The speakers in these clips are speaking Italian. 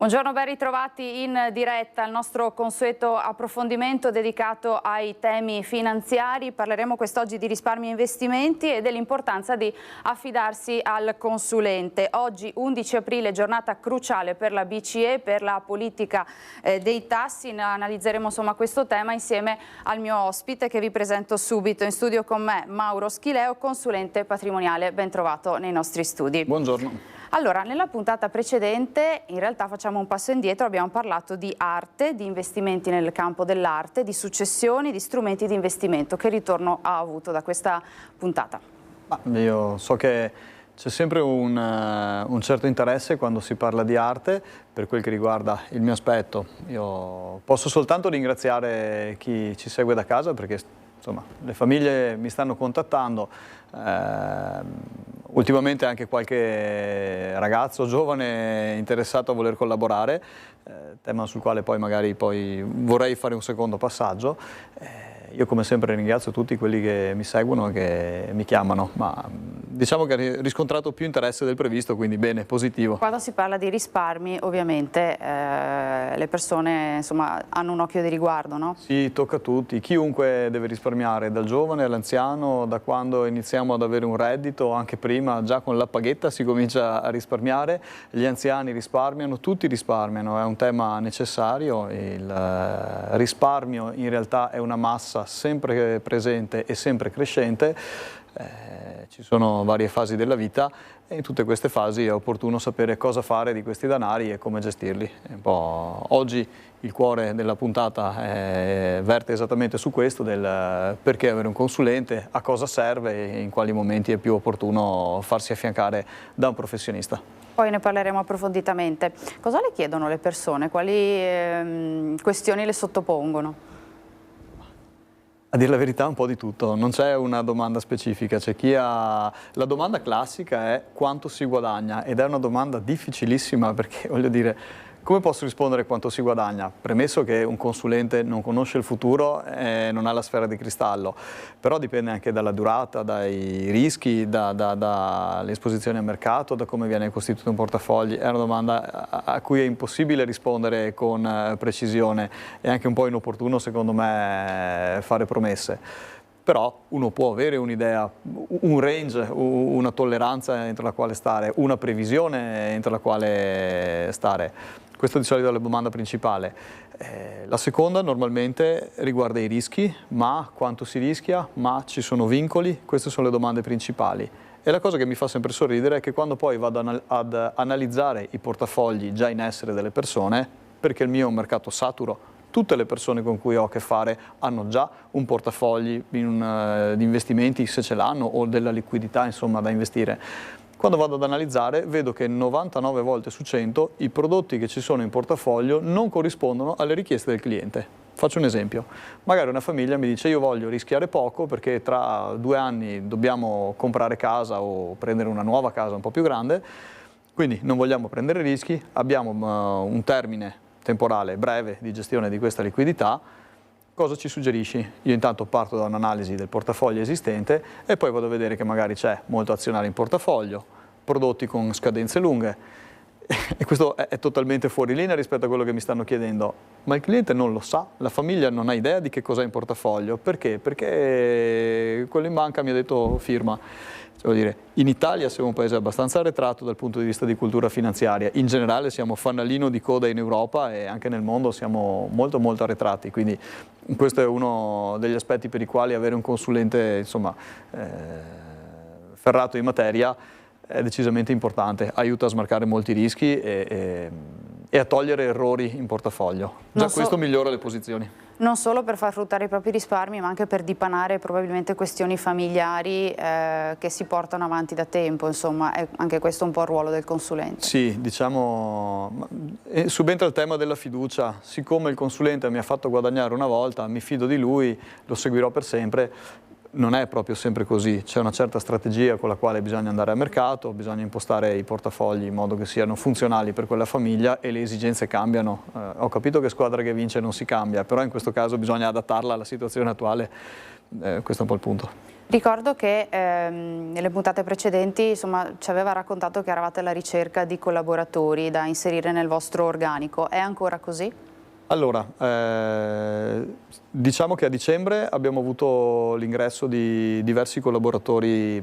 Buongiorno, ben ritrovati in diretta al nostro consueto approfondimento dedicato ai temi finanziari. Parleremo quest'oggi di risparmi e investimenti e dell'importanza di affidarsi al consulente. Oggi 11 aprile, giornata cruciale per la BCE, per la politica dei tassi. Analizzeremo questo tema insieme al mio ospite che vi presento subito. In studio con me Mauro Schileo, consulente patrimoniale. Ben trovato nei nostri studi. Buongiorno. Allora, nella puntata precedente in realtà facciamo un passo indietro, abbiamo parlato di arte, di investimenti nel campo dell'arte, di successioni, di strumenti di investimento. Che ritorno ha avuto da questa puntata? Io so che c'è sempre un certo interesse quando si parla di arte per quel che riguarda il mio aspetto. Io posso soltanto ringraziare chi ci segue da casa perché insomma, le famiglie mi stanno contattando, ultimamente anche qualche ragazzo giovane interessato a voler collaborare, tema sul quale poi vorrei fare un secondo passaggio. Io come sempre ringrazio tutti quelli che mi seguono e che mi chiamano, ma diciamo che ha riscontrato più interesse del previsto, quindi bene, positivo. Quando si parla di risparmi ovviamente le persone hanno un occhio di riguardo, no? Sì, tocca a tutti, chiunque deve risparmiare, dal giovane all'anziano, da quando iniziamo ad avere un reddito, anche prima, già con la paghetta si comincia a risparmiare, gli anziani risparmiano, tutti risparmiano, è un tema necessario, il risparmio in realtà è una massa sempre presente e sempre crescente, ci sono varie fasi della vita e in tutte queste fasi è opportuno sapere cosa fare di questi denari e come gestirli. Oggi il cuore della puntata verte esattamente su questo, del perché avere un consulente, a cosa serve e in quali momenti è più opportuno farsi affiancare da un professionista. Poi ne parleremo approfonditamente. Cosa le chiedono le persone? Quali questioni le sottopongono? A dire la verità un po' di tutto, non c'è una domanda specifica, c'è chi ha... La domanda classica è quanto si guadagna ed è una domanda difficilissima perché voglio dire, come posso rispondere quanto si guadagna? Premesso che un consulente non conosce il futuro e non ha la sfera di cristallo, però dipende anche dalla durata, dai rischi, dall'esposizione al mercato, da come viene costituito un portafogli. È una domanda a cui è impossibile rispondere con precisione e anche un po' inopportuno secondo me fare promesse. Però uno può avere un'idea, un range, una tolleranza entro la quale stare, una previsione entro la quale stare. Questa di solito è la domanda principale. La seconda normalmente riguarda i rischi, ma quanto si rischia, ma ci sono vincoli, queste sono le domande principali. E la cosa che mi fa sempre sorridere è che quando poi vado ad analizzare i portafogli già in essere delle persone, perché il mio è un mercato saturo, tutte le persone con cui ho a che fare hanno già un portafogli di investimenti, se ce l'hanno, o della liquidità insomma da investire. Quando vado ad analizzare vedo che 99 volte su 100 i prodotti che ci sono in portafoglio non corrispondono alle richieste del cliente. Faccio un esempio, magari una famiglia mi dice io voglio rischiare poco perché tra 2 anni dobbiamo comprare casa o prendere una nuova casa un po' più grande, quindi non vogliamo prendere rischi, abbiamo un termine temporale breve di gestione di questa liquidità. Cosa ci suggerisci? Io intanto parto da un'analisi del portafoglio esistente e poi vado a vedere che magari c'è molto azionario in portafoglio, prodotti con scadenze lunghe e questo è totalmente fuori linea rispetto a quello che mi stanno chiedendo, ma il cliente non lo sa, la famiglia non ha idea di che cos'è in portafoglio. Perché? Perché quello in banca mi ha detto firma. Devo dire, in Italia siamo un paese abbastanza arretrato dal punto di vista di cultura finanziaria, in generale siamo fanalino di coda in Europa e anche nel mondo siamo molto arretrati, quindi questo è uno degli aspetti per i quali avere un consulente insomma, ferrato in materia è decisamente importante, aiuta a smarcare molti rischi e a togliere errori in portafoglio. Già questo migliora le posizioni. Non solo per far fruttare i propri risparmi, ma anche per dipanare probabilmente questioni familiari che si portano avanti da tempo, insomma, è anche questo un po' il ruolo del consulente. Sì, diciamo, subentra il tema della fiducia, siccome il consulente mi ha fatto guadagnare una volta, mi fido di lui, lo seguirò per sempre. Non è proprio sempre così, c'è una certa strategia con la quale bisogna andare al mercato, bisogna impostare i portafogli in modo che siano funzionali per quella famiglia e le esigenze cambiano. Ho capito che squadra che vince non si cambia, però in questo caso bisogna adattarla alla situazione attuale, questo è un po' il punto. Ricordo che nelle puntate precedenti insomma, ci aveva raccontato che eravate alla ricerca di collaboratori da inserire nel vostro organico. È ancora così? Allora, diciamo che a dicembre abbiamo avuto l'ingresso di diversi collaboratori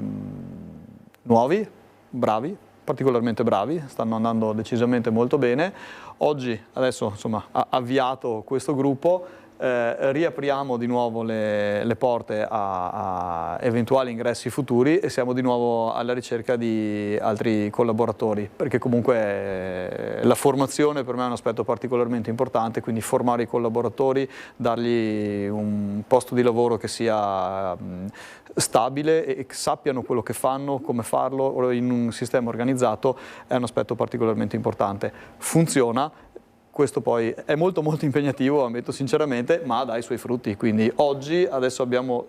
nuovi, bravi, particolarmente bravi, stanno andando decisamente molto bene. Oggi, adesso insomma, avviato questo gruppo, riapriamo di nuovo le porte a eventuali ingressi futuri e siamo di nuovo alla ricerca di altri collaboratori, perché comunque la formazione per me è un aspetto particolarmente importante, quindi formare i collaboratori, dargli un posto di lavoro che sia stabile e che sappiano quello che fanno, come farlo in un sistema organizzato è un aspetto particolarmente importante. Funziona. Questo poi è molto impegnativo, ammetto sinceramente, ma dà i suoi frutti. Quindi oggi, adesso abbiamo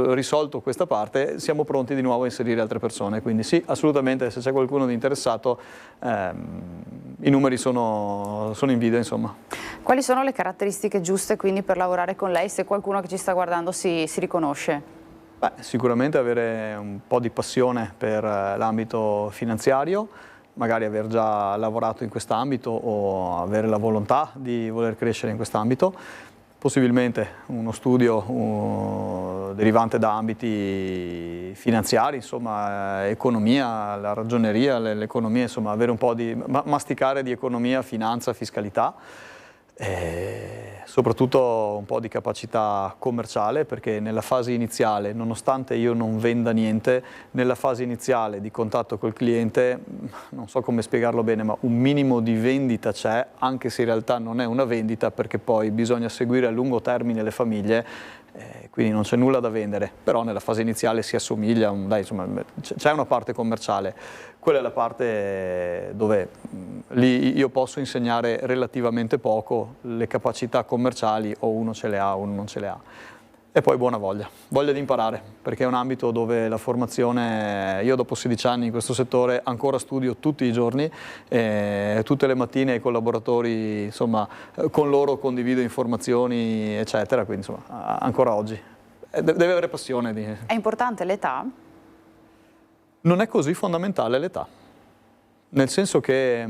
risolto questa parte, siamo pronti di nuovo a inserire altre persone. Quindi sì, assolutamente, se c'è qualcuno di interessato, i numeri sono in video, insomma. Quali sono le caratteristiche giuste quindi per lavorare con lei, se qualcuno che ci sta guardando si riconosce? Beh, sicuramente avere un po' di passione per l'ambito finanziario, magari aver già lavorato in quest'ambito o avere la volontà di voler crescere in quest'ambito, possibilmente uno studio derivante da ambiti finanziari, insomma economia, la ragioneria, l'economia, insomma avere un po' di masticare di economia, finanza, fiscalità. E soprattutto un po' di capacità commerciale, perché nella fase iniziale, nonostante io non venda niente, nella fase iniziale di contatto col cliente, non so come spiegarlo bene, ma un minimo di vendita c'è, anche se in realtà non è una vendita, perché poi bisogna seguire a lungo termine le famiglie, quindi non c'è nulla da vendere, però nella fase iniziale si assomiglia, dai, insomma, c'è una parte commerciale, quella è la parte dove lì io posso insegnare relativamente poco, le capacità commerciali o uno ce le ha o uno non ce le ha. E poi buona voglia di imparare, perché è un ambito dove la formazione, io dopo 16 anni in questo settore ancora studio tutti i giorni, tutte le mattine ai collaboratori, insomma, con loro condivido informazioni, eccetera, quindi insomma, ancora oggi. Deve avere passione. È importante l'età? Non è così fondamentale l'età. Nel senso che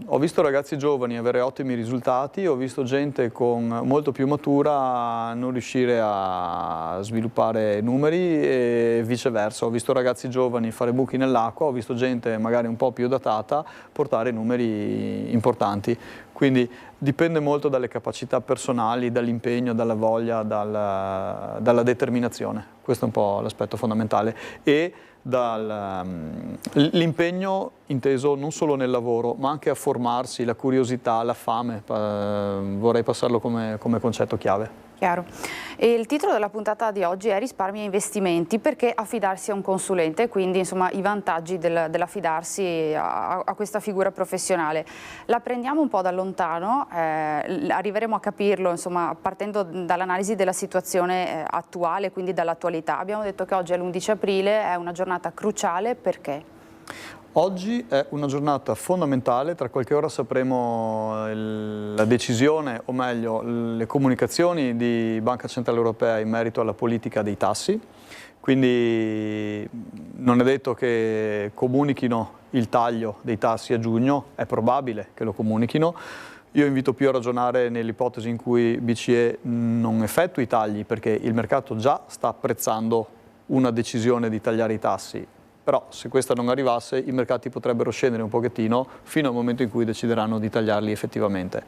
ho visto ragazzi giovani avere ottimi risultati, ho visto gente molto più matura non riuscire a sviluppare numeri e viceversa. Ho visto ragazzi giovani fare buchi nell'acqua, ho visto gente magari un po' più datata portare numeri importanti. Quindi dipende molto dalle capacità personali, dall'impegno, dalla voglia, dalla determinazione. Questo è un po' l'aspetto fondamentale. E l'impegno inteso non solo nel lavoro, ma anche a formarsi, la curiosità, la fame, vorrei passarlo come concetto chiave. Chiaro. E il titolo della puntata di oggi è Risparmi e investimenti, perché affidarsi a un consulente, quindi insomma i vantaggi dell'affidarsi a questa figura professionale. La prendiamo un po' da lontano, arriveremo a capirlo insomma partendo dall'analisi della situazione attuale, quindi dall'attualità. Abbiamo detto che oggi è l'11 aprile, è una giornata cruciale, perché? Oggi è una giornata fondamentale, tra qualche ora sapremo la decisione, o meglio le comunicazioni di Banca Centrale Europea in merito alla politica dei tassi, quindi non è detto che comunichino il taglio dei tassi a giugno, è probabile che lo comunichino. Io invito più a ragionare nell'ipotesi in cui BCE non effettui i tagli, perché il mercato già sta apprezzando una decisione di tagliare i tassi. Però se questa non arrivasse i mercati potrebbero scendere un pochettino fino al momento in cui decideranno di tagliarli effettivamente.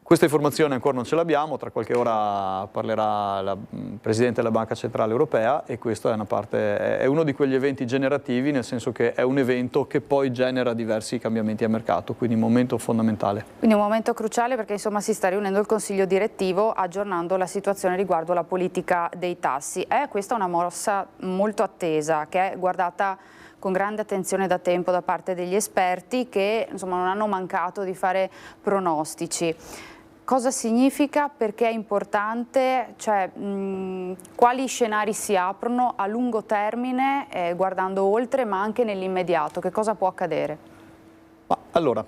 Questa informazione ancora non ce l'abbiamo, tra qualche ora parlerà la Presidente della Banca Centrale Europea e questo è uno di quegli eventi generativi, nel senso che è un evento che poi genera diversi cambiamenti a mercato, quindi un momento fondamentale. Quindi un momento cruciale perché insomma si sta riunendo il Consiglio direttivo aggiornando la situazione riguardo la politica dei tassi. È questa una mossa molto attesa che è guardata con grande attenzione da tempo da parte degli esperti che insomma non hanno mancato di fare pronostici. Cosa significa? Perché è importante? Cioè, quali scenari si aprono a lungo termine, guardando oltre, ma anche nell'immediato? Che cosa può accadere? Allora,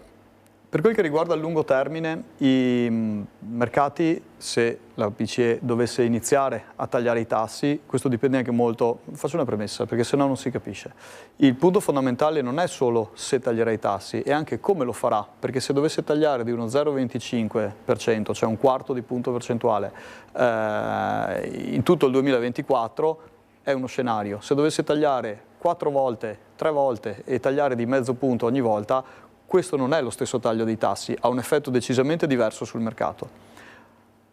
Per quel che riguarda il lungo termine, i mercati, se la BCE dovesse iniziare a tagliare i tassi, questo dipende anche molto, faccio una premessa perché sennò non si capisce. Il punto fondamentale non è solo se taglierà i tassi, è anche come lo farà, perché se dovesse tagliare di uno 0,25%, cioè un quarto di punto percentuale, in tutto il 2024, è uno scenario. Se dovesse tagliare 4 volte, 3 volte e tagliare di mezzo punto ogni volta, questo non è lo stesso taglio dei tassi, ha un effetto decisamente diverso sul mercato.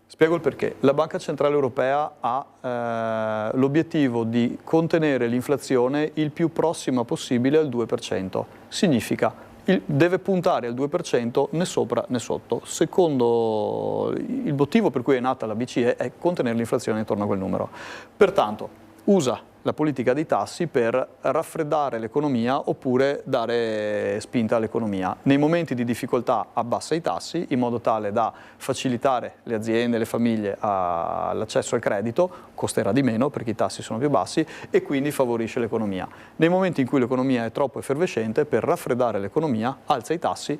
Spiego il perché. La Banca Centrale Europea ha l'obiettivo di contenere l'inflazione il più prossima possibile al 2%. Significa deve puntare al 2% né sopra né sotto. Secondo il motivo per cui è nata la BCE è contenere l'inflazione intorno a quel numero. Pertanto usa la politica dei tassi per raffreddare l'economia oppure dare spinta all'economia. Nei momenti di difficoltà abbassa i tassi in modo tale da facilitare le aziende, le famiglie all'accesso al credito, costerà di meno perché i tassi sono più bassi e quindi favorisce l'economia. Nei momenti in cui l'economia è troppo effervescente, per raffreddare l'economia alza i tassi.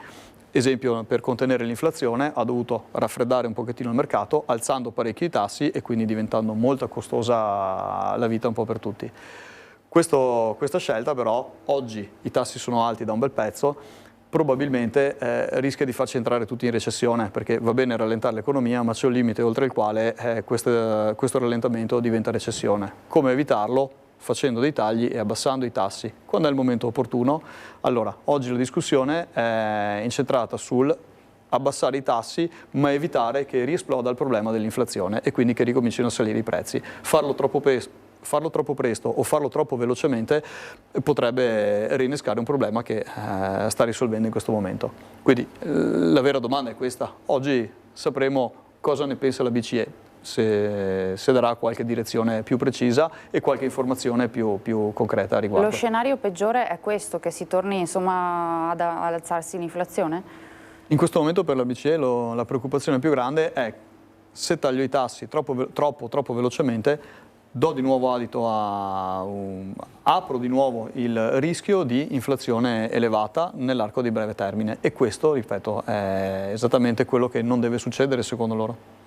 Esempio, per contenere l'inflazione ha dovuto raffreddare un pochettino il mercato, alzando parecchio i tassi e quindi diventando molto costosa la vita un po' per tutti. Questa scelta però, oggi i tassi sono alti da un bel pezzo, probabilmente rischia di farci entrare tutti in recessione, perché va bene rallentare l'economia, ma c'è un limite oltre il quale questo rallentamento diventa recessione. Come evitarlo? Facendo dei tagli e abbassando i tassi. Quando è il momento opportuno? Allora, oggi la discussione è incentrata sul abbassare i tassi, ma evitare che riesploda il problema dell'inflazione e quindi che ricomincino a salire i prezzi. Farlo troppo presto o farlo troppo velocemente potrebbe rinnescare un problema che sta risolvendo in questo momento. Quindi la vera domanda è questa. Oggi sapremo cosa ne pensa la BCE. Se darà qualche direzione più precisa e qualche informazione più concreta a riguardo. Lo scenario peggiore è questo, che si torni insomma ad alzarsi l'inflazione? In questo momento per la BCE la preoccupazione più grande è: se taglio i tassi troppo velocemente, do di nuovo adito apro di nuovo il rischio di inflazione elevata nell'arco di breve termine, e questo, ripeto, è esattamente quello che non deve succedere secondo loro.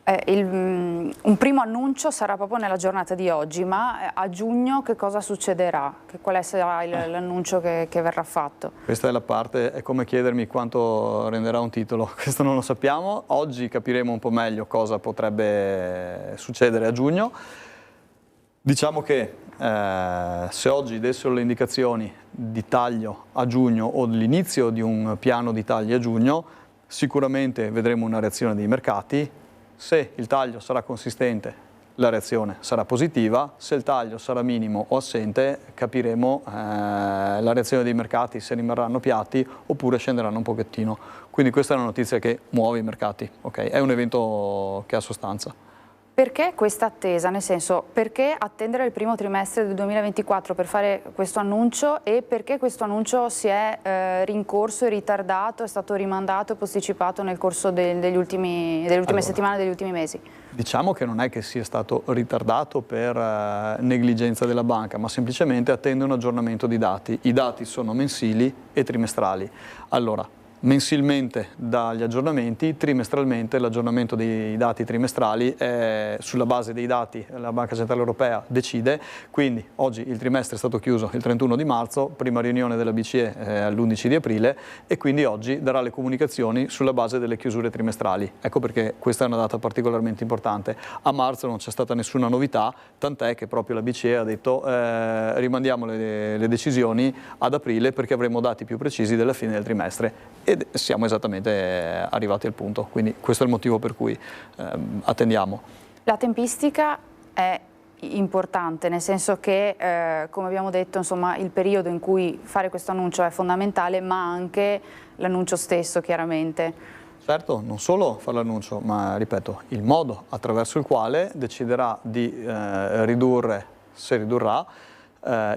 Un primo annuncio sarà proprio nella giornata di oggi, ma a giugno che cosa succederà? Quale sarà l'annuncio che verrà fatto? Questa è la parte, è come chiedermi quanto renderà un titolo, questo non lo sappiamo. Oggi capiremo un po' meglio cosa potrebbe succedere a giugno. Diciamo che se oggi dessero le indicazioni di taglio a giugno o l'inizio di un piano di tagli a giugno, sicuramente vedremo una reazione dei mercati. Se il taglio sarà consistente, la reazione sarà positiva. Se il taglio sarà minimo o assente, capiremo la reazione dei mercati, se rimarranno piatti oppure scenderanno un pochettino. Quindi questa è una notizia che muove i mercati, okay? È un evento che ha sostanza. Perché questa attesa? Nel senso, perché attendere il primo trimestre del 2024 per fare questo annuncio, e perché questo annuncio si è rincorso e ritardato, è stato rimandato e posticipato nel corso delle ultime settimane, degli ultimi mesi? Diciamo che non è che sia stato ritardato per negligenza della banca, ma semplicemente attende un aggiornamento di dati. I dati sono mensili e trimestrali. Allora, mensilmente dagli aggiornamenti, trimestralmente l'aggiornamento dei dati trimestrali è sulla base dei dati la Banca Centrale Europea decide, quindi oggi il trimestre è stato chiuso il 31 di marzo, prima riunione della BCE all'11 di aprile, e quindi oggi darà le comunicazioni sulla base delle chiusure trimestrali. Ecco perché questa è una data particolarmente importante. A marzo non c'è stata nessuna novità, tant'è che proprio la BCE ha detto rimandiamo le decisioni ad aprile perché avremo dati più precisi della fine del trimestre. Ed siamo esattamente arrivati al punto, quindi questo è il motivo per cui attendiamo. La tempistica è importante, nel senso che, come abbiamo detto, insomma, il periodo in cui fare questo annuncio è fondamentale, ma anche l'annuncio stesso, chiaramente. Certo, non solo fare l'annuncio, ma, ripeto, il modo attraverso il quale deciderà di ridurre, se ridurrà,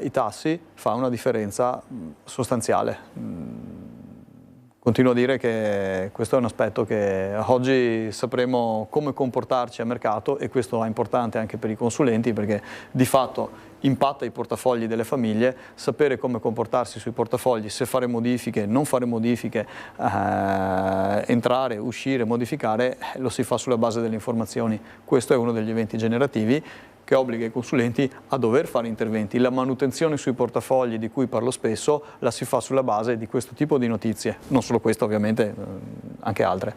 i tassi fa una differenza sostanziale. Continuo a dire che questo è un aspetto che oggi sapremo come comportarci a mercato, e questo è importante anche per i consulenti, perché di fatto impatta i portafogli delle famiglie. Sapere come comportarsi sui portafogli, se fare modifiche, non fare modifiche, entrare, uscire, modificare, lo si fa sulla base delle informazioni. Questo è uno degli eventi generativi che obbliga i consulenti a dover fare interventi. La manutenzione sui portafogli, di cui parlo spesso, la si fa sulla base di questo tipo di notizie. Non solo questo, ovviamente, anche altre.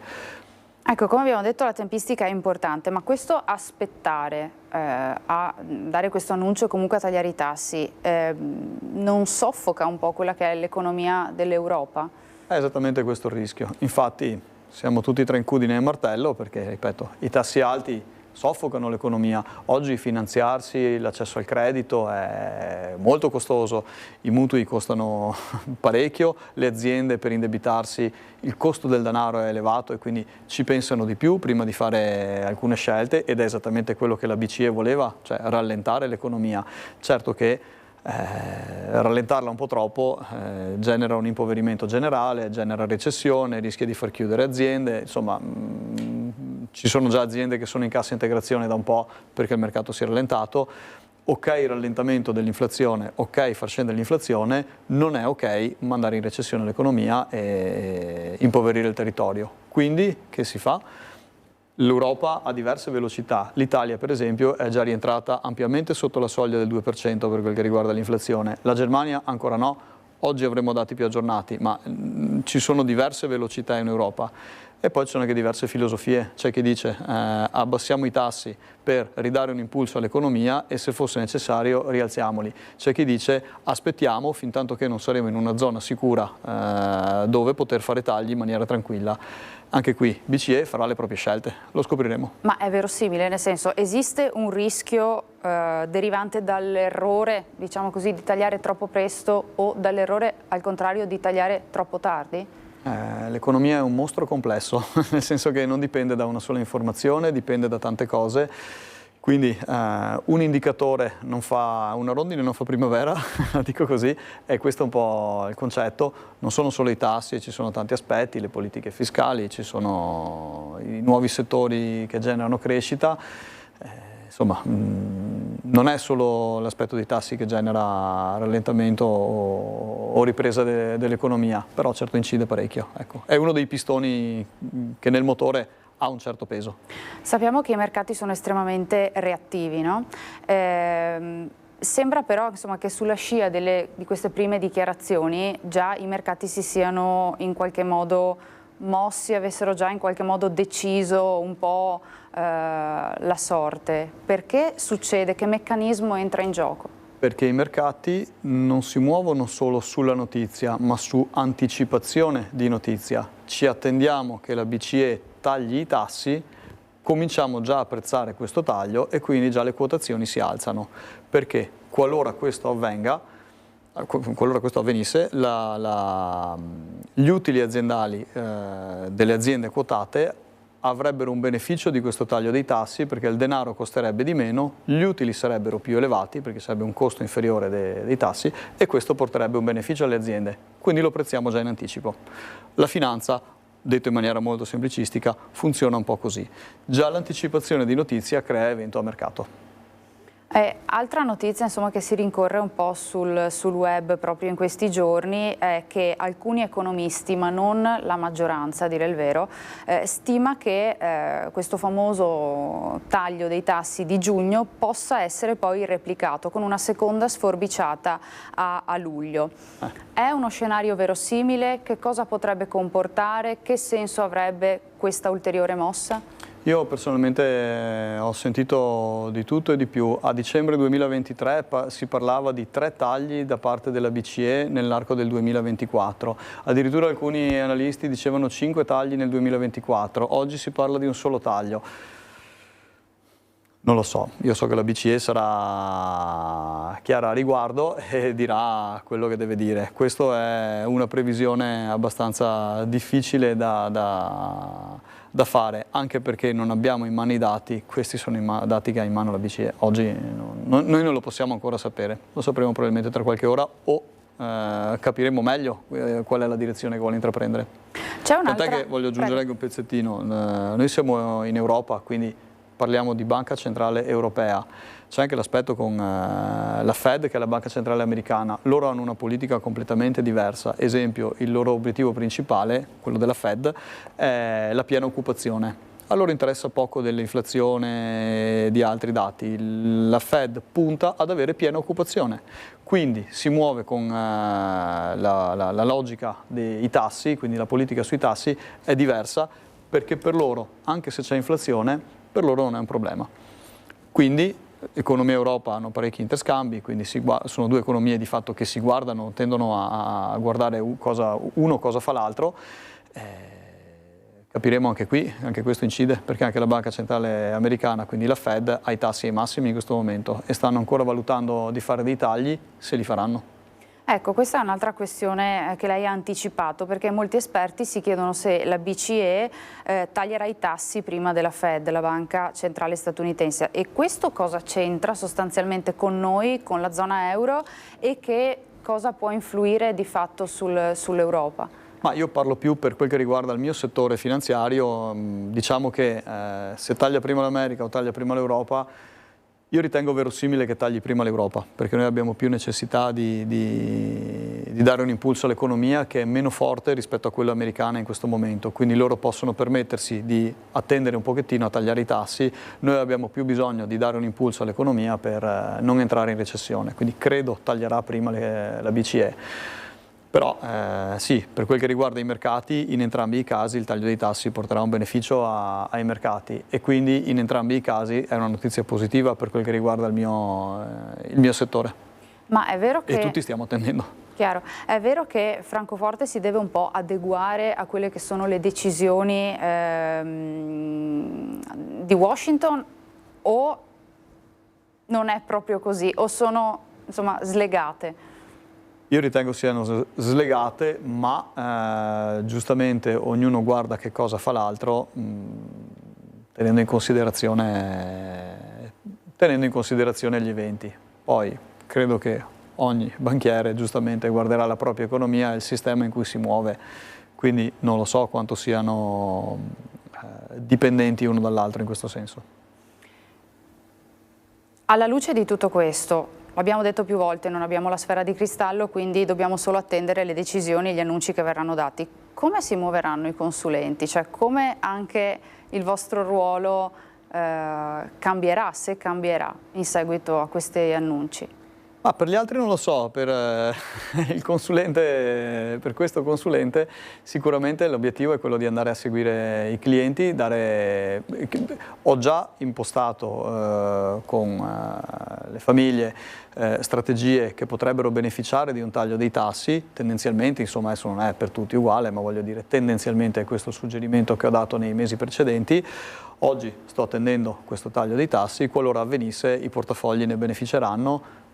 Ecco, come abbiamo detto, la tempistica è importante, ma questo aspettare a dare questo annuncio e comunque a tagliare i tassi non soffoca un po' quella che è l'economia dell'Europa? È esattamente questo il rischio. Infatti siamo tutti tra incudine e martello, perché, ripeto, i tassi alti soffocano l'economia. Oggi finanziarsi, l'accesso al credito è molto costoso, i mutui costano parecchio, le aziende per indebitarsi, il costo del denaro è elevato e quindi ci pensano di più prima di fare alcune scelte, ed è esattamente quello che la BCE voleva, cioè rallentare l'economia. Certo che rallentarla un po' troppo genera un impoverimento generale, genera recessione, rischia di far chiudere aziende, insomma ci sono già aziende che sono in cassa integrazione da un po' perché il mercato si è rallentato. Ok il rallentamento dell'inflazione, ok far scendere l'inflazione, non è ok mandare in recessione l'economia e impoverire il territorio. Quindi che si fa? L'Europa ha diverse velocità. L'Italia, per esempio, è già rientrata ampiamente sotto la soglia del 2% per quel che riguarda l'inflazione. La Germania ancora no. Oggi avremo dati più aggiornati, ma ci sono diverse velocità in Europa. E poi ci sono anche diverse filosofie. C'è chi dice abbassiamo i tassi per ridare un impulso all'economia e se fosse necessario rialziamoli. C'è chi dice aspettiamo fin tanto che non saremo in una zona sicura dove poter fare tagli in maniera tranquilla. Anche qui BCE farà le proprie scelte, lo scopriremo. Ma è verosimile, nel senso, esiste un rischio derivante dall'errore, diciamo così, di tagliare troppo presto o dall'errore, al contrario, di tagliare troppo tardi? L'economia è un mostro complesso, nel senso che non dipende da una sola informazione, dipende da tante cose. Quindi un indicatore non fa una rondine, non fa primavera, dico così, e questo è un po' il concetto. Non sono solo i tassi, ci sono tanti aspetti, le politiche fiscali, ci sono i nuovi settori che generano crescita. Insomma, non è solo l'aspetto dei tassi che genera rallentamento o ripresa dell'economia, però certo incide parecchio. Ecco. È uno dei pistoni che nel motore ha un certo peso. Sappiamo che i mercati sono estremamente reattivi, no? Sembra però insomma, che sulla scia di queste prime dichiarazioni già i mercati si siano in qualche modo mossi, avessero già in qualche modo deciso un po' la sorte. Perché succede? Che meccanismo entra in gioco? Perché i mercati non si muovono solo sulla notizia, ma su anticipazione di notizia. Ci attendiamo che la BCE tagli i tassi, cominciamo già a apprezzare questo taglio e quindi già le quotazioni si alzano. Perché qualora questo avvenisse, gli utili aziendali delle aziende quotate avrebbero un beneficio di questo taglio dei tassi, perché il denaro costerebbe di meno, gli utili sarebbero più elevati perché sarebbe un costo inferiore dei tassi e questo porterebbe un beneficio alle aziende. Quindi lo prezziamo già in anticipo. La finanza, detto in maniera molto semplicistica, funziona un po' così. Già l'anticipazione di notizia crea evento a mercato. Altra notizia insomma, che si rincorre un po' sul web proprio in questi giorni è che alcuni economisti, ma non la maggioranza a dire il vero, stima che questo famoso taglio dei tassi di giugno possa essere poi replicato con una seconda sforbiciata a luglio. È uno scenario verosimile? Che cosa potrebbe comportare? Che senso avrebbe questa ulteriore mossa? Io personalmente ho sentito di tutto e di più. A dicembre 2023 si parlava di 3 tagli da parte della BCE nell'arco del 2024. Addirittura alcuni analisti dicevano 5 tagli nel 2024. Oggi si parla di un solo taglio. Non lo so, io so che la BCE sarà chiara a riguardo e dirà quello che deve dire. Questa è una previsione abbastanza difficile da fare, anche perché non abbiamo in mano i dati. Questi sono i dati che ha in mano la BCE. Oggi noi non lo possiamo ancora sapere, lo sapremo probabilmente tra qualche ora o capiremo meglio qual è la direzione che vuole intraprendere. Tant'è che voglio aggiungere anche un pezzettino, noi siamo in Europa, quindi parliamo di Banca Centrale Europea, c'è anche l'aspetto con la Fed, che è la Banca Centrale Americana. Loro hanno una politica completamente diversa. Esempio, il loro obiettivo principale, quello della Fed, è la piena occupazione. A loro interessa poco dell'inflazione e di altri dati. La Fed punta ad avere piena occupazione, quindi si muove con la logica dei tassi, quindi la politica sui tassi è diversa, perché per loro, anche se c'è inflazione, per loro non è un problema. Quindi economia e Europa hanno parecchi interscambi, quindi sono due economie di fatto che si guardano, tendono a guardare cosa fa l'altro. Capiremo anche qui, anche questo incide, perché anche la Banca Centrale Americana, quindi la Fed, ha i tassi ai massimi in questo momento e stanno ancora valutando di fare dei tagli, se li faranno. Ecco, questa è un'altra questione che lei ha anticipato, perché molti esperti si chiedono se la BCE taglierà i tassi prima della Fed, la banca centrale statunitense. E questo cosa c'entra sostanzialmente con noi, con la zona euro, e che cosa può influire di fatto sull'Europa? Ma io parlo più per quel che riguarda il mio settore finanziario. Diciamo che se taglia prima l'America o taglia prima l'Europa, io ritengo verosimile che tagli prima l'Europa, perché noi abbiamo più necessità di dare un impulso all'economia che è meno forte rispetto a quella americana in questo momento, quindi loro possono permettersi di attendere un pochettino a tagliare i tassi, noi abbiamo più bisogno di dare un impulso all'economia per non entrare in recessione, quindi credo taglierà prima la BCE. Però sì, per quel che riguarda i mercati, in entrambi i casi il taglio dei tassi porterà un beneficio ai mercati e quindi in entrambi i casi è una notizia positiva per quel che riguarda il mio settore. Ma è vero che... E tutti stiamo attendendo. Chiaro, è vero che Francoforte si deve un po' adeguare a quelle che sono le decisioni di Washington, o non è proprio così, o sono insomma slegate? Io ritengo siano slegate, ma giustamente ognuno guarda che cosa fa l'altro, tenendo in considerazione gli eventi. Poi credo che ogni banchiere giustamente guarderà la propria economia e il sistema in cui si muove, quindi non lo so quanto siano dipendenti uno dall'altro in questo senso. Alla luce di tutto questo, l'abbiamo detto più volte, non abbiamo la sfera di cristallo, quindi dobbiamo solo attendere le decisioni e gli annunci che verranno dati. Come si muoveranno i consulenti? Cioè, come anche il vostro ruolo cambierà, se cambierà, in seguito a questi annunci? Ah, per gli altri non lo so, per il consulente, per questo consulente sicuramente l'obiettivo è quello di andare a seguire i clienti, ho già impostato con le famiglie strategie che potrebbero beneficiare di un taglio dei tassi, tendenzialmente, insomma adesso non è per tutti uguale, ma voglio dire tendenzialmente è questo il suggerimento che ho dato nei mesi precedenti. Oggi sto attendendo questo taglio dei tassi, qualora avvenisse i portafogli ne beneficeranno.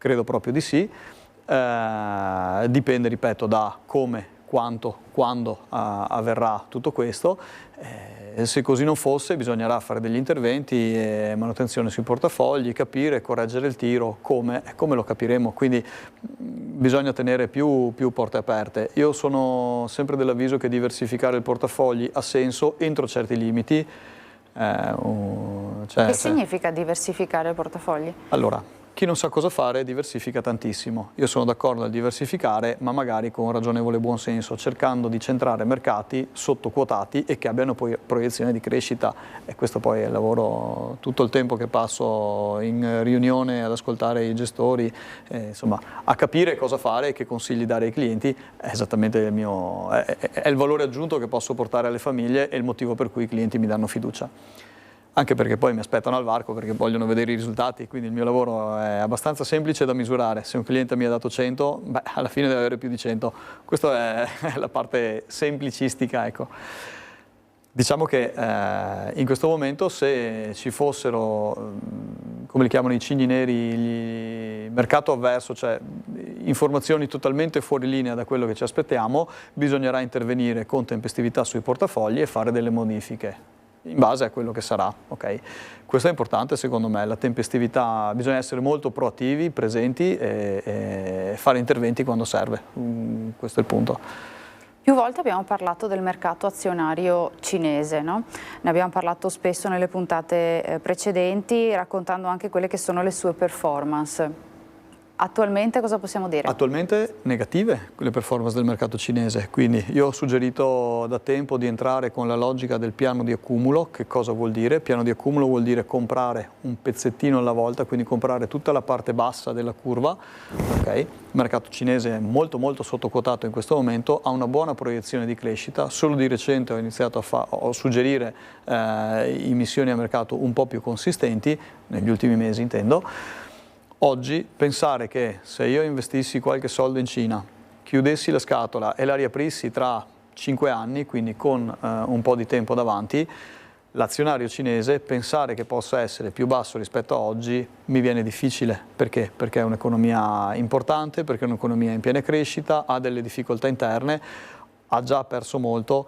Credo proprio di sì, dipende, ripeto, da come, quanto, quando avverrà tutto questo. Se così non fosse bisognerà fare degli interventi, manutenzione sui portafogli, capire, correggere il tiro, come lo capiremo, quindi bisogna tenere più porte aperte. Io sono sempre dell'avviso che diversificare il portafogli ha senso entro certi limiti. Che significa diversificare il portafogli? Allora, chi non sa cosa fare diversifica tantissimo. Io sono d'accordo nel diversificare, ma magari con ragionevole buonsenso, cercando di centrare mercati sottoquotati e che abbiano poi proiezione di crescita. E questo poi è il lavoro, tutto il tempo che passo in riunione ad ascoltare i gestori, insomma, a capire cosa fare e che consigli dare ai clienti, è esattamente è il valore aggiunto che posso portare alle famiglie e il motivo per cui i clienti mi danno fiducia. Anche perché poi mi aspettano al varco perché vogliono vedere i risultati, quindi il mio lavoro è abbastanza semplice da misurare. Se un cliente mi ha dato 100, beh, alla fine deve avere più di 100. Questa è la parte semplicistica, ecco. Diciamo che in questo momento se ci fossero, come li chiamano i cigni neri, il mercato avverso, cioè informazioni totalmente fuori linea da quello che ci aspettiamo, bisognerà intervenire con tempestività sui portafogli e fare delle modifiche. in base a quello che sarà. Okay? Questo è importante secondo me, la tempestività, bisogna essere molto proattivi, presenti e fare interventi quando serve, questo è il punto. Più volte abbiamo parlato del mercato azionario cinese, no? Ne abbiamo parlato spesso nelle puntate precedenti, raccontando anche quelle che sono le sue performance. Attualmente cosa possiamo dire? Attualmente negative le performance del mercato cinese, quindi io ho suggerito da tempo di entrare con la logica del piano di accumulo. Che cosa vuol dire? Piano di accumulo vuol dire comprare un pezzettino alla volta, quindi comprare tutta la parte bassa della curva. Okay? Il mercato cinese è molto sottoquotato in questo momento, ha una buona proiezione di crescita, solo di recente ho iniziato a suggerire emissioni a mercato un po' più consistenti, negli ultimi mesi intendo. Oggi pensare che se io investissi qualche soldo in Cina, chiudessi la scatola e la riaprissi tra 5 anni, quindi con un po' di tempo davanti, l'azionario cinese pensare che possa essere più basso rispetto a oggi mi viene difficile. Perché? Perché è un'economia importante, perché è un'economia in piena crescita, ha delle difficoltà interne, ha già perso molto.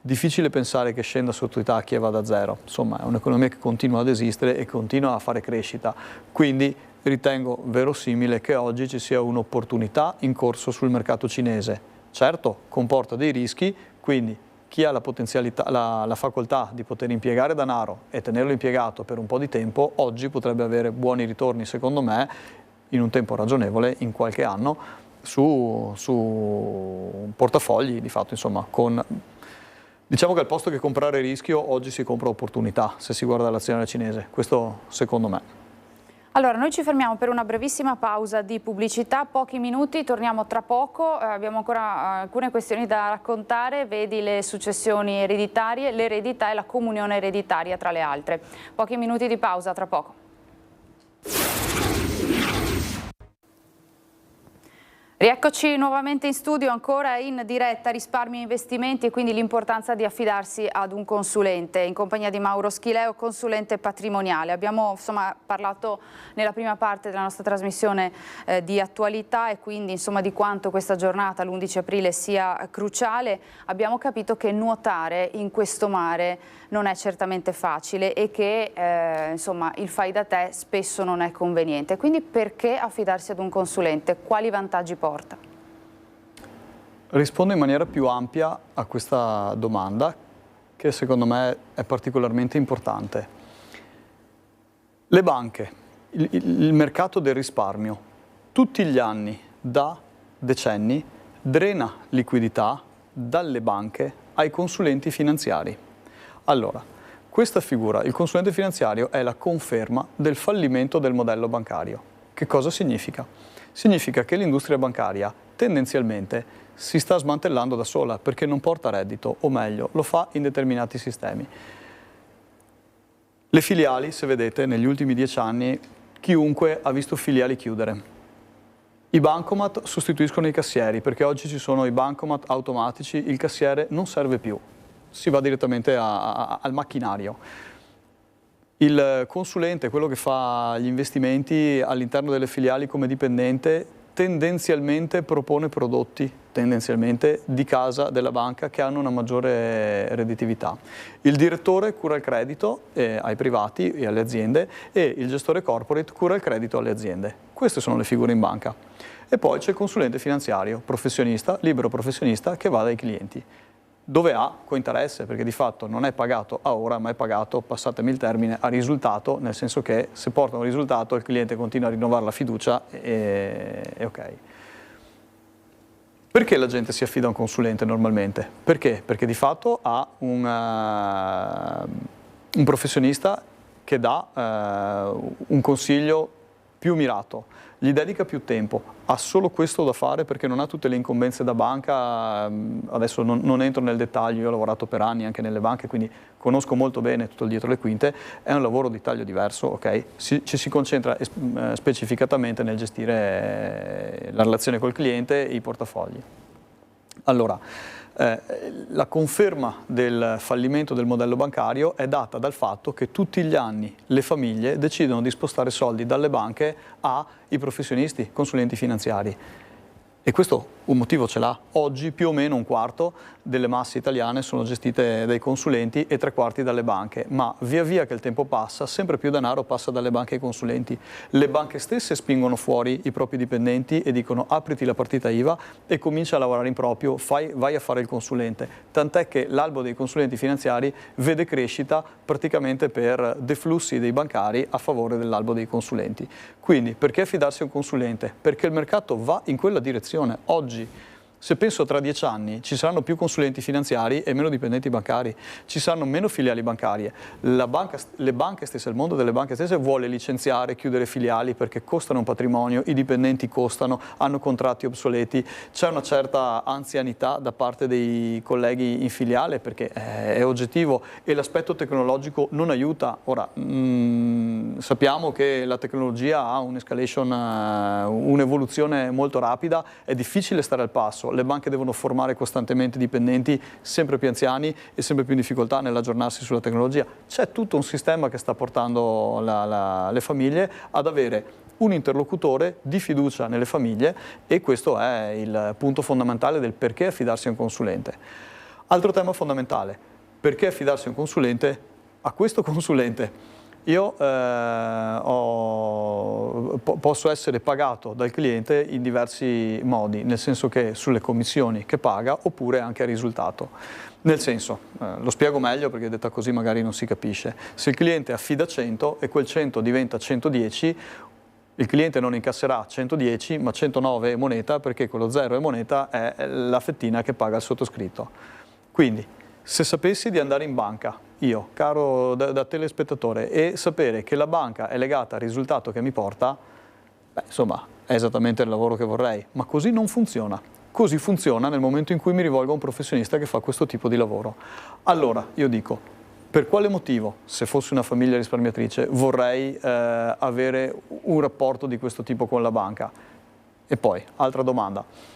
Difficile pensare che scenda sotto i tacchi e vada a zero. Insomma, è un'economia che continua ad esistere e continua a fare crescita. Quindi ritengo verosimile che oggi ci sia un'opportunità in corso sul mercato cinese. Certo, comporta dei rischi, quindi chi ha la potenzialità, la facoltà di poter impiegare denaro e tenerlo impiegato per un po' di tempo, oggi potrebbe avere buoni ritorni, secondo me, in un tempo ragionevole, in qualche anno, su portafogli, di fatto, insomma, con... Diciamo che al posto che comprare rischio, oggi si compra opportunità, se si guarda l'azione cinese. Questo secondo me. Allora, noi ci fermiamo per una brevissima pausa di pubblicità, pochi minuti, torniamo tra poco, abbiamo ancora alcune questioni da raccontare, vedi le successioni ereditarie, l'eredità e la comunione ereditaria tra le altre. Pochi minuti di pausa, tra poco. Rieccoci nuovamente in studio, ancora in diretta Risparmi e Investimenti e quindi l'importanza di affidarsi ad un consulente, in compagnia di Mauro Schileo, consulente patrimoniale. Abbiamo insomma parlato nella prima parte della nostra trasmissione di attualità e quindi insomma di quanto questa giornata, l'11 aprile, sia cruciale. Abbiamo capito che nuotare in questo mare non è certamente facile e che insomma il fai da te spesso non è conveniente. Quindi perché affidarsi ad un consulente? Quali vantaggi porta? Rispondo in maniera più ampia a questa domanda, che secondo me è particolarmente importante. Le banche, il mercato del risparmio, tutti gli anni, da decenni, drena liquidità dalle banche ai consulenti finanziari. Allora, questa figura, il consulente finanziario, è la conferma del fallimento del modello bancario. Che cosa significa? Significa che l'industria bancaria tendenzialmente si sta smantellando da sola perché non porta reddito, o meglio, lo fa in determinati sistemi. Le filiali, se vedete, negli ultimi 10 anni, chiunque ha visto filiali chiudere. I bancomat sostituiscono i cassieri perché oggi ci sono i bancomat automatici, il cassiere non serve più, si va direttamente al macchinario. Il consulente, quello che fa gli investimenti all'interno delle filiali come dipendente, tendenzialmente propone prodotti, tendenzialmente di casa della banca, che hanno una maggiore redditività. Il direttore cura il credito ai privati e alle aziende e il gestore corporate cura il credito alle aziende. Queste sono le figure in banca. E poi c'è il consulente finanziario, professionista, libero professionista, che va dai clienti, dove ha cointeresse, perché di fatto non è pagato a ora, ma è pagato, passatemi il termine, a risultato, nel senso che se porta un risultato il cliente continua a rinnovare la fiducia e ok. Perché la gente si affida a un consulente normalmente? Perché? Perché di fatto ha un professionista che dà un consiglio più mirato, gli dedica più tempo, ha solo questo da fare perché non ha tutte le incombenze da banca. Adesso non entro nel dettaglio, io ho lavorato per anni anche nelle banche, quindi conosco molto bene tutto il dietro le quinte, è un lavoro di taglio diverso, ok? Ci si concentra specificatamente nel gestire la relazione col cliente e i portafogli. Allora, la conferma del fallimento del modello bancario è data dal fatto che tutti gli anni le famiglie decidono di spostare soldi dalle banche ai professionisti, consulenti finanziari. E questo un motivo ce l'ha. Oggi più o meno un quarto delle masse italiane sono gestite dai consulenti e 3/4 dalle banche, ma via via che il tempo passa, sempre più denaro passa dalle banche ai consulenti. Le banche stesse spingono fuori i propri dipendenti e dicono apriti la partita IVA e comincia a lavorare in proprio, vai a fare il consulente. Tant'è che l'albo dei consulenti finanziari vede crescita praticamente per deflussi dei bancari a favore dell'albo dei consulenti. Quindi perché fidarsi a un consulente? Perché il mercato va in quella direzione. Oggi, se penso tra 10 anni, ci saranno più consulenti finanziari e meno dipendenti bancari, ci saranno meno filiali bancarie. Le banche stesse, il mondo delle banche stesse vuole licenziare, chiudere filiali perché costano un patrimonio, i dipendenti costano, hanno contratti obsoleti, c'è una certa anzianità da parte dei colleghi in filiale perché è oggettivo e l'aspetto tecnologico non aiuta. Ora, sappiamo che la tecnologia ha un'escalation, un'evoluzione molto rapida, è difficile stare al passo. Le banche devono formare costantemente dipendenti sempre più anziani e sempre più in difficoltà nell'aggiornarsi sulla tecnologia. C'è tutto un sistema che sta portando le famiglie ad avere un interlocutore di fiducia nelle famiglie e questo è il punto fondamentale del perché affidarsi a un consulente. Altro tema fondamentale, perché affidarsi a un consulente? A questo consulente io posso essere pagato dal cliente in diversi modi, nel senso che sulle commissioni che paga oppure anche a risultato. Nel senso, lo spiego meglio perché detta così magari non si capisce. Se il cliente affida 100 e quel 100 diventa 110, il cliente non incasserà 110 ma 109 è moneta perché quello 0 è moneta è la fettina che paga il sottoscritto. Quindi, se sapessi di andare in banca, io, caro da telespettatore, e sapere che la banca è legata al risultato che mi porta, insomma, è esattamente il lavoro che vorrei, ma così non funziona. Così funziona nel momento in cui mi rivolgo a un professionista che fa questo tipo di lavoro. Allora, io dico, per quale motivo, se fossi una famiglia risparmiatrice, vorrei avere un rapporto di questo tipo con la banca? E poi, altra domanda.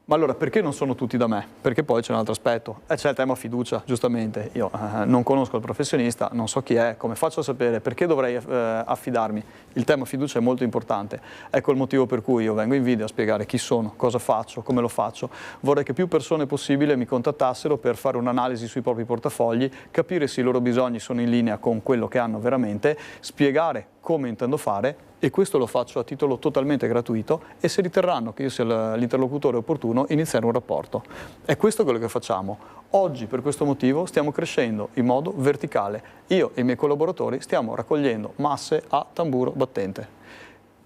Ma allora perché non sono tutti da me? Perché poi c'è un altro aspetto, c'è il tema fiducia, giustamente. Io non conosco il professionista, non so chi è, come faccio a sapere perché dovrei affidarmi? Il tema fiducia è molto importante. Ecco il motivo per cui io vengo in video a spiegare chi sono, cosa faccio, come lo faccio. Vorrei che più persone possibile mi contattassero per fare un'analisi sui propri portafogli, capire se i loro bisogni sono in linea con quello che hanno veramente, spiegare come intendo fare e questo lo faccio a titolo totalmente gratuito e se riterranno che io sia l'interlocutore opportuno iniziare un rapporto. È questo quello che facciamo. Oggi per questo motivo stiamo crescendo in modo verticale. Io e i miei collaboratori stiamo raccogliendo masse a tamburo battente.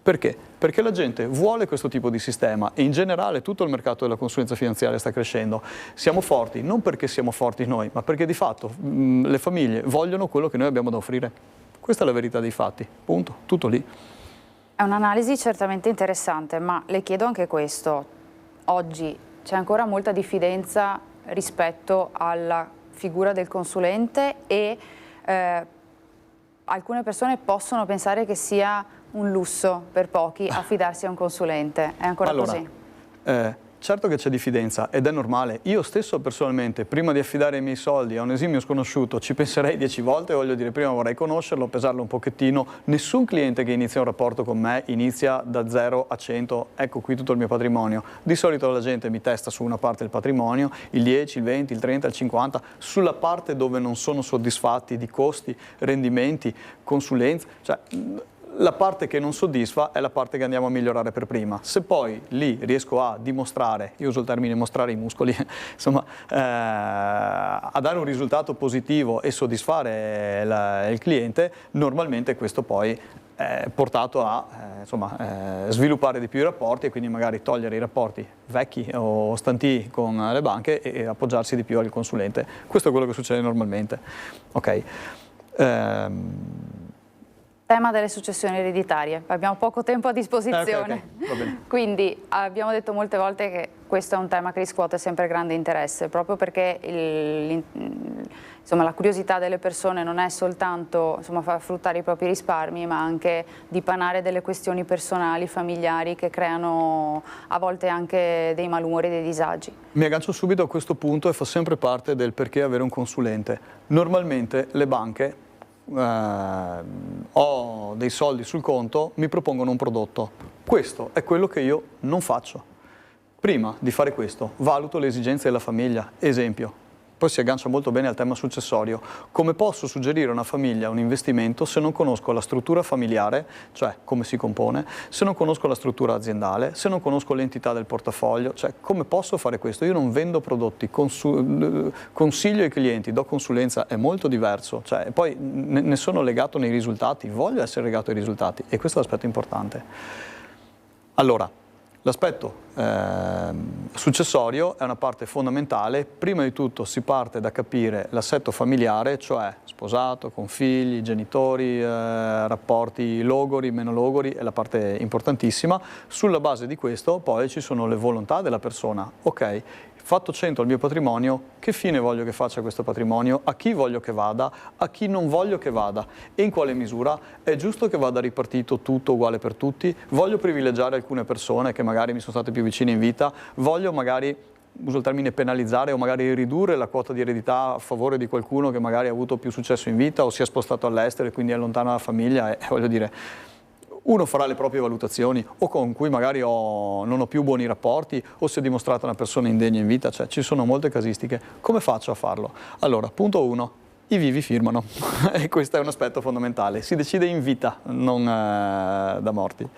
Perché? Perché la gente vuole questo tipo di sistema e in generale tutto il mercato della consulenza finanziaria sta crescendo. Siamo forti non perché siamo forti noi, ma perché di fatto le famiglie vogliono quello che noi abbiamo da offrire. Questa è la verità dei fatti, punto, tutto lì. È un'analisi certamente interessante, ma le chiedo anche questo. Oggi c'è ancora molta diffidenza rispetto alla figura del consulente e alcune persone possono pensare che sia un lusso per pochi affidarsi a un consulente. È ancora così? Certo che c'è diffidenza ed è normale. Io stesso personalmente, prima di affidare i miei soldi a un esimio sconosciuto, ci penserei 10 volte, voglio dire, prima vorrei conoscerlo, pesarlo un pochettino. Nessun cliente che inizia un rapporto con me inizia da 0 a 100, ecco qui tutto il mio patrimonio. Di solito la gente mi testa su una parte del patrimonio, il 10, il 20, il 30, il 50, sulla parte dove non sono soddisfatti di costi, rendimenti, consulenze, cioè la parte che non soddisfa è la parte che andiamo a migliorare per prima. Se poi lì riesco a dimostrare, io uso il termine mostrare i muscoli, insomma, a dare un risultato positivo e soddisfare il cliente, normalmente questo poi è portato a sviluppare di più i rapporti e quindi magari togliere i rapporti vecchi o stanti con le banche e appoggiarsi di più al consulente. Questo è quello che succede normalmente. Ok. Tema delle successioni ereditarie, abbiamo poco tempo a disposizione, okay. Va bene. Quindi abbiamo detto molte volte che questo è un tema che riscuote sempre grande interesse, proprio perché la curiosità delle persone non è soltanto far fruttare i propri risparmi, ma anche dipanare delle questioni personali, familiari che creano a volte anche dei malumori, dei disagi. Mi aggancio subito a questo punto e fa sempre parte del perché avere un consulente. Normalmente le banche ho dei soldi sul conto, mi propongono un prodotto. Questo è quello che io non faccio. Prima di fare questo, valuto le esigenze della famiglia. Esempio, poi si aggancia molto bene al tema successorio. Come posso suggerire a una famiglia un investimento se non conosco la struttura familiare, cioè come si compone, se non conosco la struttura aziendale, se non conosco l'entità del portafoglio, cioè come posso fare questo? Io non vendo prodotti, consiglio ai clienti, do consulenza, è molto diverso, cioè, poi ne sono legato nei risultati, voglio essere legato ai risultati e questo è l'aspetto importante. Allora, l'aspetto successorio è una parte fondamentale. Prima di tutto si parte da capire l'assetto familiare, cioè sposato, con figli, genitori, rapporti logori, meno logori, è la parte importantissima. Sulla base di questo poi ci sono le volontà della persona. Ok, fatto 100 al mio patrimonio, che fine voglio che faccia questo patrimonio, a chi voglio che vada, a chi non voglio che vada e in quale misura è giusto che vada ripartito tutto uguale per tutti, voglio privilegiare alcune persone che magari mi sono state più vicine in vita, voglio magari, uso il termine penalizzare o magari ridurre la quota di eredità a favore di qualcuno che magari ha avuto più successo in vita o si è spostato all'estero e quindi è lontano dalla famiglia e voglio dire, uno farà le proprie valutazioni o con cui magari non ho più buoni rapporti o si è dimostrata una persona indegna in vita, cioè ci sono molte casistiche. Come faccio a farlo? Allora, punto 1, i vivi firmano e questo è un aspetto fondamentale, si decide in vita, non da morti.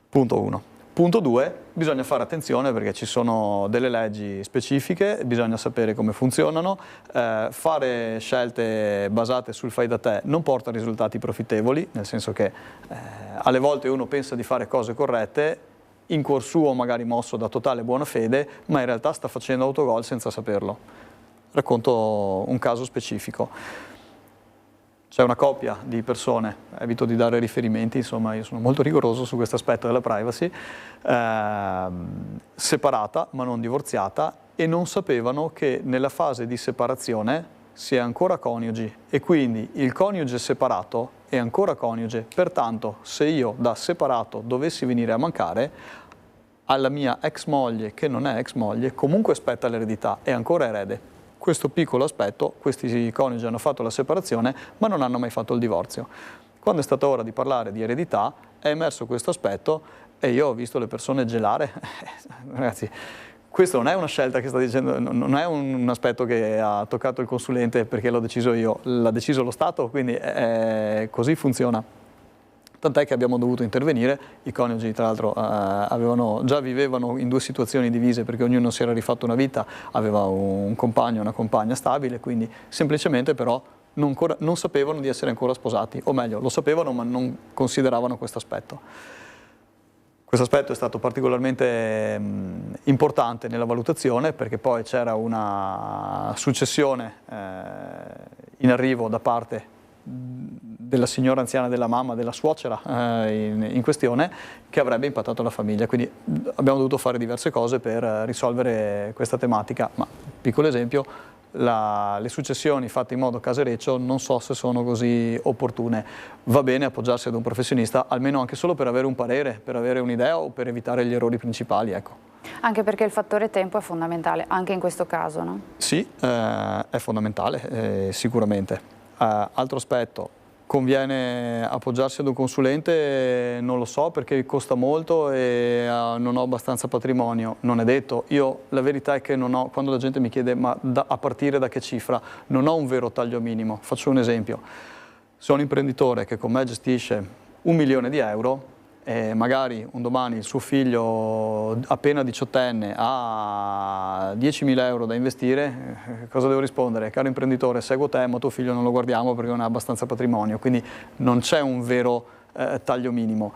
Punto 1. Punto 2, bisogna fare attenzione perché ci sono delle leggi specifiche, bisogna sapere come funzionano, fare scelte basate sul fai da te non porta a risultati profittevoli, nel senso che alle volte uno pensa di fare cose corrette, in cuor suo magari mosso da totale buona fede, ma in realtà sta facendo autogol senza saperlo. Racconto un caso specifico. C'è una coppia di persone, evito di dare riferimenti, insomma io sono molto rigoroso su questo aspetto della privacy, separata ma non divorziata e non sapevano che nella fase di separazione si è ancora coniugi e quindi il coniuge separato è ancora coniuge, pertanto se io da separato dovessi venire a mancare, alla mia ex moglie che non è ex moglie comunque spetta l'eredità, è ancora erede. Questo piccolo aspetto, questi coniugi hanno fatto la separazione ma non hanno mai fatto il divorzio. Quando è stata ora di parlare di eredità è emerso questo aspetto e io ho visto le persone gelare. Ragazzi, questo non è una scelta che sta dicendo, non è un aspetto che ha toccato il consulente perché l'ho deciso io, l'ha deciso lo Stato, quindi così funziona. Tant'è che abbiamo dovuto intervenire, i coniugi tra l'altro già vivevano in due situazioni divise perché ognuno si era rifatto una vita, aveva un compagno e una compagna stabile, quindi semplicemente però non sapevano di essere ancora sposati, o meglio, lo sapevano ma non consideravano questo aspetto. Questo aspetto è stato particolarmente importante nella valutazione perché poi c'era una successione in arrivo da parte della signora anziana, della mamma, della suocera in questione, che avrebbe impattato la famiglia. Quindi abbiamo dovuto fare diverse cose per risolvere questa tematica, ma piccolo esempio, le successioni fatte in modo casereccio non so se sono così opportune. Va bene appoggiarsi ad un professionista, almeno anche solo per avere un parere, per avere un'idea o per evitare gli errori principali, ecco. Anche perché il fattore tempo è fondamentale, anche in questo caso, no? Sì, è fondamentale, sicuramente. Altro aspetto, conviene appoggiarsi ad un consulente? Non lo so perché costa molto e non ho abbastanza patrimonio, non è detto. Io la verità è che non ho, quando la gente mi chiede ma a partire da che cifra, non ho un vero taglio minimo. Faccio un esempio, se un imprenditore che con me gestisce 1 milione di euro e magari un domani il suo figlio appena 18enne ha 10.000 euro da investire, cosa devo rispondere? Caro imprenditore, seguo te, ma tuo figlio non lo guardiamo perché non ha abbastanza patrimonio, quindi non c'è un vero taglio minimo.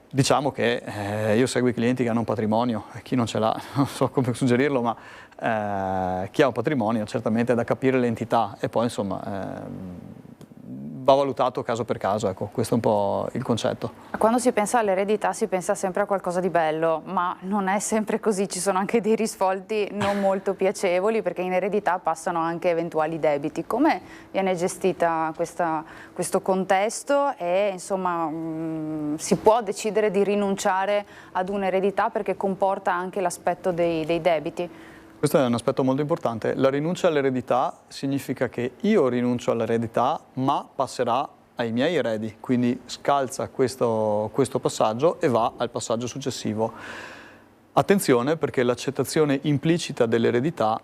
Diciamo che io seguo i clienti che hanno un patrimonio, chi non ce l'ha, non so come suggerirlo, ma chi ha un patrimonio certamente è da capire l'entità e poi insomma va valutato caso per caso, ecco, questo è un po' il concetto. Quando si pensa all'eredità si pensa sempre a qualcosa di bello, ma non è sempre così, ci sono anche dei risvolti non molto piacevoli perché in eredità passano anche eventuali debiti. Come viene gestita questo contesto e insomma si può decidere di rinunciare ad un'eredità perché comporta anche l'aspetto dei debiti? Questo è un aspetto molto importante. La rinuncia all'eredità significa che io rinuncio all'eredità ma passerà ai miei eredi, quindi scalza questo passaggio e va al passaggio successivo. Attenzione, perché l'accettazione implicita dell'eredità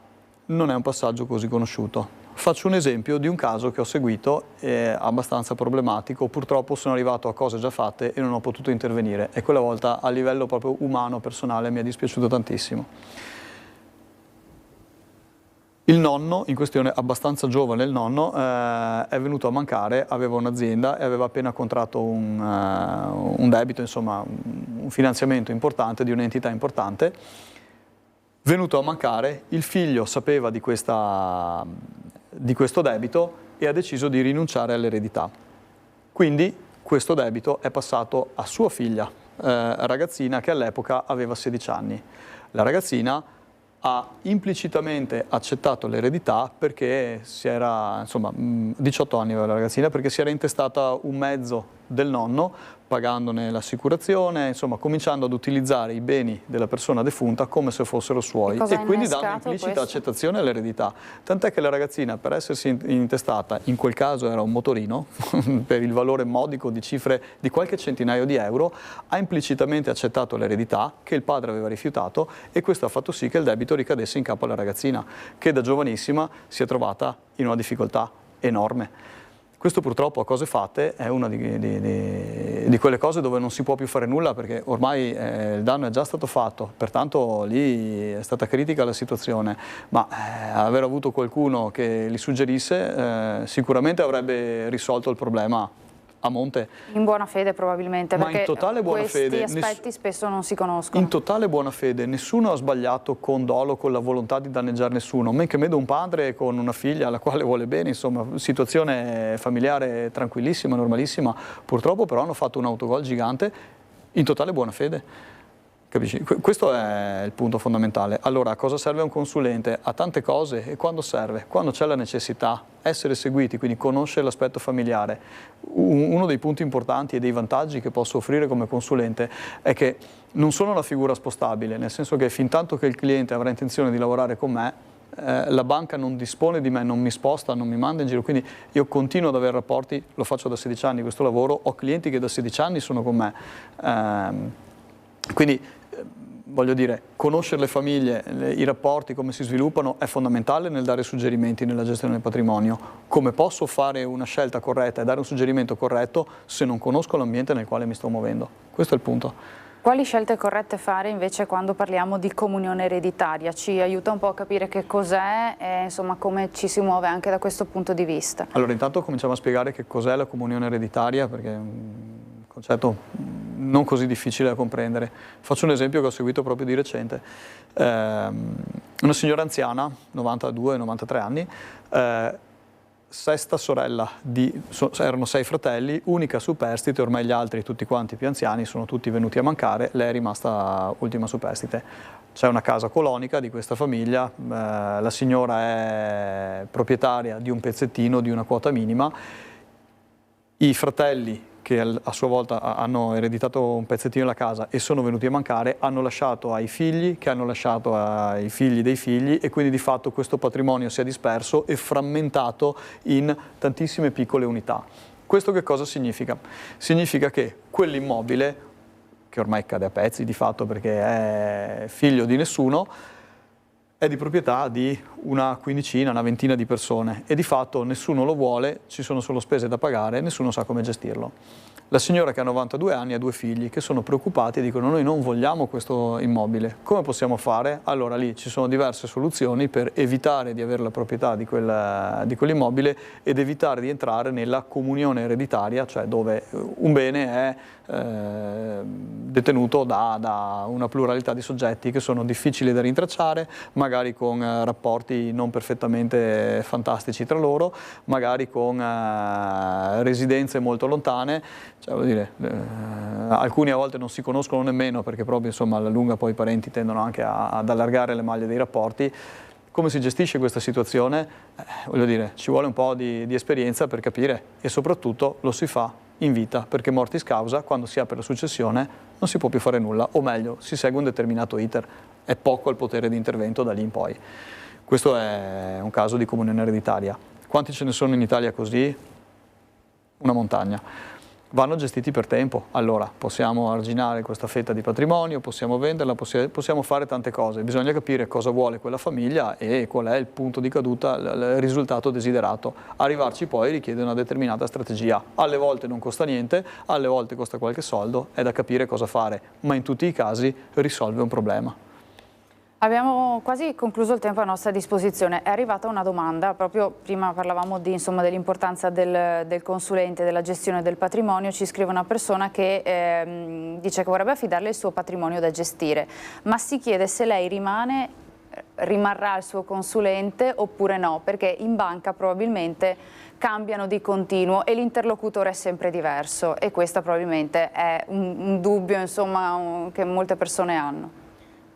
non è un passaggio così conosciuto. Faccio un esempio di un caso che ho seguito, è abbastanza problematico, purtroppo sono arrivato a cose già fatte e non ho potuto intervenire e quella volta a livello proprio umano, personale, mi è dispiaciuto tantissimo. Il nonno, in questione abbastanza giovane il nonno, è venuto a mancare, aveva un'azienda e aveva appena contratto un debito, insomma un finanziamento importante di un'entità importante. Venuto a mancare, il figlio sapeva di questo debito e ha deciso di rinunciare all'eredità. Quindi questo debito è passato a sua figlia, ragazzina che all'epoca aveva 16 anni. La ragazzina ha implicitamente accettato l'eredità perché si era, insomma, 18 anni aveva la ragazzina, perché si era intestata un mezzo del nonno, pagandone l'assicurazione, insomma, cominciando ad utilizzare i beni della persona defunta come se fossero suoi e quindi dando implicita accettazione all'eredità. Tant'è che la ragazzina, per essersi intestata, in quel caso era un motorino, per il valore modico di cifre di qualche centinaio di euro, ha implicitamente accettato l'eredità che il padre aveva rifiutato e questo ha fatto sì che il debito ricadesse in capo alla ragazzina, che da giovanissima si è trovata in una difficoltà enorme. Questo purtroppo a cose fatte è una di quelle cose dove non si può più fare nulla perché ormai il danno è già stato fatto, pertanto lì è stata critica la situazione, ma aver avuto qualcuno che li suggerisse sicuramente avrebbe risolto il problema a monte. In buona fede probabilmente, ma perché in totale buona fede, questi aspetti spesso non si conoscono. In totale buona fede, nessuno ha sbagliato con dolo, con la volontà di danneggiare nessuno, men che meno un padre con una figlia alla quale vuole bene, insomma, situazione familiare tranquillissima, normalissima, purtroppo però hanno fatto un autogol gigante in totale buona fede. Capisci? Questo è il punto fondamentale. Allora, a cosa serve un consulente? A tante cose. E quando serve? Quando c'è la necessità. Essere seguiti, quindi conoscere l'aspetto familiare. Uno dei punti importanti e dei vantaggi che posso offrire come consulente è che non sono una figura spostabile, nel senso che fin tanto che il cliente avrà intenzione di lavorare con me, la banca non dispone di me, non mi sposta, non mi manda in giro, quindi io continuo ad avere rapporti, lo faccio da 16 anni questo lavoro, ho clienti che da 16 anni sono con me. Quindi voglio dire, conoscere le famiglie, i rapporti, come si sviluppano è fondamentale nel dare suggerimenti nella gestione del patrimonio. Come posso fare una scelta corretta e dare un suggerimento corretto se non conosco l'ambiente nel quale mi sto muovendo? Questo è il punto. Quali scelte corrette fare invece quando parliamo di comunione ereditaria? Ci aiuta un po' a capire che cos'è e insomma come ci si muove anche da questo punto di vista. Allora intanto cominciamo a spiegare che cos'è la comunione ereditaria perché è un concetto non così difficile da comprendere. Faccio un esempio che ho seguito proprio di recente. Una signora anziana, 92-93 anni, sesta sorella, erano 6 fratelli, unica superstite, ormai gli altri tutti quanti più anziani sono tutti venuti a mancare, lei è rimasta ultima superstite. C'è una casa colonica di questa famiglia, la signora è proprietaria di un pezzettino, di una quota minima, i fratelli che a sua volta hanno ereditato un pezzettino della casa e sono venuti a mancare, hanno lasciato ai figli, che hanno lasciato ai figli dei figli e quindi di fatto questo patrimonio si è disperso e frammentato in tantissime piccole unità. Questo che cosa significa? Significa che quell'immobile, che ormai cade a pezzi di fatto perché è figlio di nessuno, è di proprietà di una quindicina, una ventina di persone e di fatto nessuno lo vuole, ci sono solo spese da pagare e nessuno sa come gestirlo. La signora che ha 92 anni ha 2 figli che sono preoccupati e dicono noi non vogliamo questo immobile, come possiamo fare? Allora lì ci sono diverse soluzioni per evitare di avere la proprietà di quell'immobile ed evitare di entrare nella comunione ereditaria, cioè dove un bene è detenuto da una pluralità di soggetti che sono difficili da rintracciare, magari con rapporti non perfettamente fantastici tra loro, magari con residenze molto lontane, cioè, vuol dire, alcuni a volte non si conoscono nemmeno perché proprio insomma alla lunga poi i parenti tendono anche ad allargare le maglie dei rapporti. Come si gestisce questa situazione? Voglio dire, ci vuole un po' di esperienza per capire e soprattutto lo si fa in vita, perché mortis causa, quando si apre la successione non si può più fare nulla, o meglio, si segue un determinato iter, è poco il potere di intervento da lì in poi. Questo è un caso di comunione ereditaria. Quanti ce ne sono in Italia così? Una montagna. vanno gestiti per tempo. Allora, possiamo arginare questa fetta di patrimonio, possiamo venderla, possiamo fare tante cose. Bisogna capire cosa vuole quella famiglia e qual è il punto di caduta, il risultato desiderato. Arrivarci poi richiede una determinata strategia. Alle volte non costa niente, alle volte costa qualche soldo, è da capire cosa fare, ma in tutti i casi risolve un problema. Abbiamo quasi concluso il tempo a nostra disposizione. È arrivata una domanda, proprio prima parlavamo dell'importanza del consulente, della gestione del patrimonio. Ci scrive una persona che dice che vorrebbe affidarle il suo patrimonio da gestire, ma si chiede se lei rimarrà il suo consulente oppure no, perché in banca probabilmente cambiano di continuo e l'interlocutore è sempre diverso, e questo probabilmente è un dubbio, insomma, che molte persone hanno.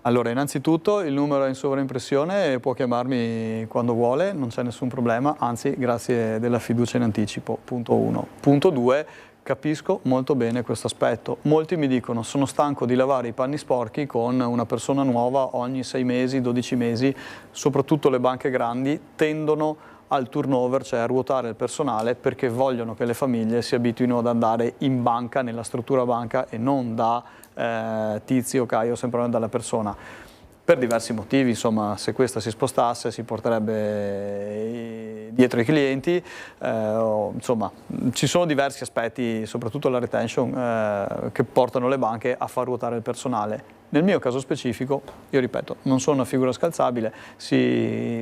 Allora, innanzitutto il numero è in sovraimpressione e può chiamarmi quando vuole, non c'è nessun problema, anzi grazie della fiducia in anticipo, punto 1. Punto 2, capisco molto bene questo aspetto. Molti mi dicono sono stanco di lavare i panni sporchi con una persona nuova ogni 6 mesi, 12 mesi, soprattutto le banche grandi tendono al turnover, cioè a ruotare il personale, perché vogliono che le famiglie si abituino ad andare in banca, nella struttura banca, e non da Tizio, Caio, sempre dalla persona. Per diversi motivi, insomma, se questa si spostasse si porterebbe dietro i clienti, insomma, ci sono diversi aspetti, soprattutto la retention, che portano le banche a far ruotare il personale. Nel mio caso specifico, io ripeto, non sono una figura scalzabile, si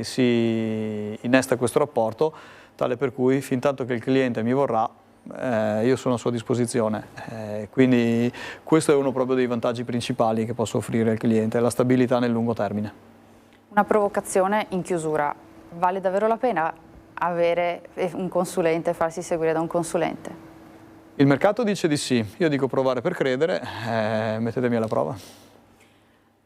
innesta questo rapporto, tale per cui fin tanto che il cliente mi vorrà, io sono a sua disposizione, quindi questo è uno proprio dei vantaggi principali che posso offrire al cliente, la stabilità nel lungo termine. Una provocazione in chiusura: vale davvero la pena avere un consulente, farsi seguire da un consulente? Il mercato dice di sì, io dico provare per credere, mettetemi alla prova.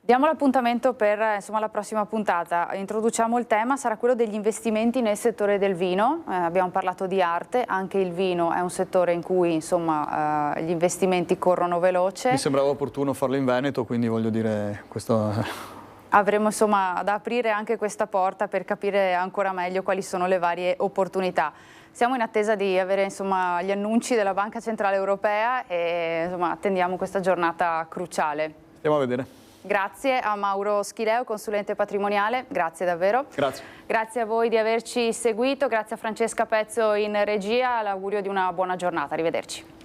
Diamo l'appuntamento per la prossima puntata. Introduciamo il tema, sarà quello degli investimenti nel settore del vino. Abbiamo parlato di arte, anche il vino è un settore in cui gli investimenti corrono veloce. Mi sembrava opportuno farlo in Veneto, quindi voglio dire questo. Avremo da aprire anche questa porta per capire ancora meglio quali sono le varie opportunità. Siamo in attesa di avere gli annunci della Banca Centrale Europea e attendiamo questa giornata cruciale. Stiamo a vedere. Grazie a Mauro Schileo, consulente patrimoniale, grazie davvero. Grazie. Grazie a voi di averci seguito, grazie a Francesca Pezzo in regia, l'augurio di una buona giornata, arrivederci.